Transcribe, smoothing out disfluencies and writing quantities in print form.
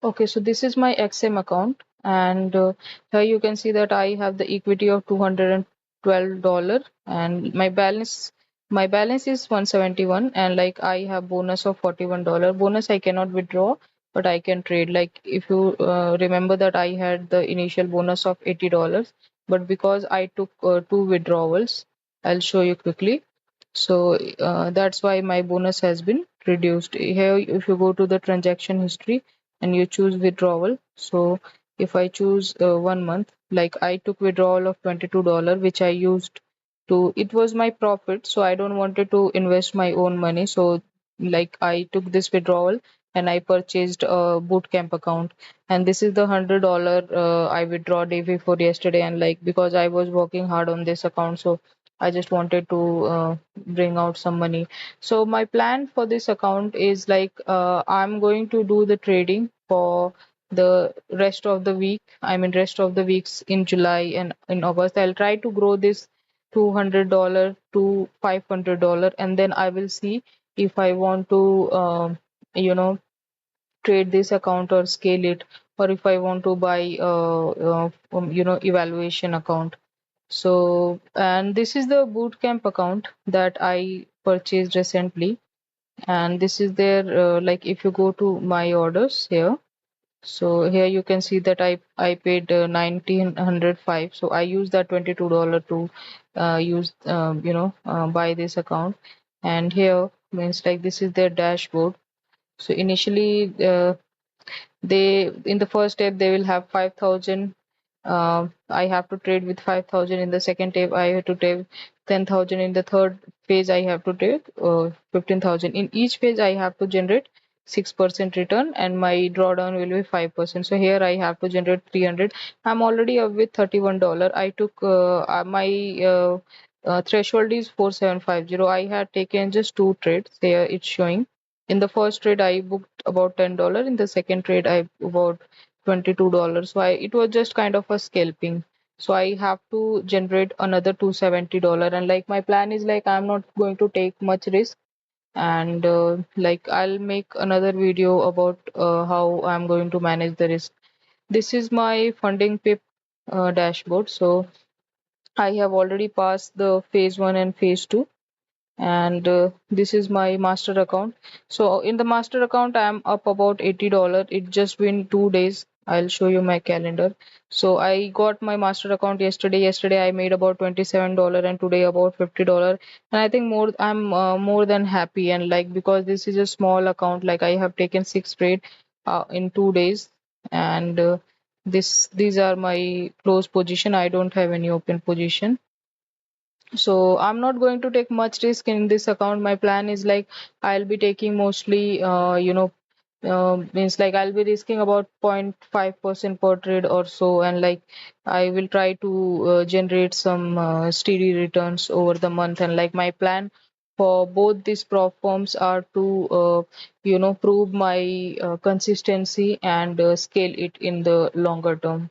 Okay, so this is my XM account, and here you can see that I have the equity of $212, and my balance is 171, and like I have bonus of $41. Bonus I cannot withdraw, but I can trade. Like if you remember that I had the initial bonus of $80, but because I took two withdrawals, I'll show you quickly. So that's why my bonus has been reduced. Here, if you go to the transaction history and you choose withdrawal, so if I choose 1 month, like I took withdrawal of $22, which I used to, it was my profit, so I don't wanted to invest my own money. So like I took this withdrawal and I purchased a bootcamp account, and this is the $100 I withdraw day before yesterday, and like because I was working hard on this account, so I just wanted to bring out some money. So my plan for this account is like I'm going to do the trading for the rest of the week. I mean, rest of the weeks in July and in August. I'll try to grow this $200 to $500, and then I will see if I want to, you know, trade this account or scale it, or if I want to buy, evaluation account. So, and this is the bootcamp account that I purchased recently. And this is there, like if you go to my orders here, so here you can see that I paid 1905. So I used that $22 to buy this account. And here means like this is their dashboard. So initially, they in the first step they will have 5,000. I have to trade with 5,000. In the second step I have to trade 10,000. In the third phase I have to trade 15,000. In each phase I have to generate 6% return, and my drawdown will be 5%. So here I have to generate 300. I'm already up with $31. I took my threshold is 4750. I had taken just two trades. Here it's showing. In the first trade, I booked about $10. In the second trade, I about $22. So it was just kind of a scalping. So I have to generate another $270. And like my plan is like I'm not going to take much risk. And like I'll make another video about how I'm going to manage the risk. This is my funding pip dashboard. So I have already passed the phase one and phase two, and this is my master account. So in the master account I'm up about $80. It just been 2 days. I'll show you my calendar. So I got my master account yesterday. I made about $27, and today about $50. And I think I'm more than happy. And like because this is a small account, like I have taken six trade in 2 days. And these are my close position. I don't have any open position. So I'm not going to take much risk in this account. My plan is like I'll be taking mostly, means like I'll be risking about 0.5% per trade or so, and like I will try to generate some steady returns over the month. And like my plan for both these prop firms are to, prove my consistency and scale it in the longer term.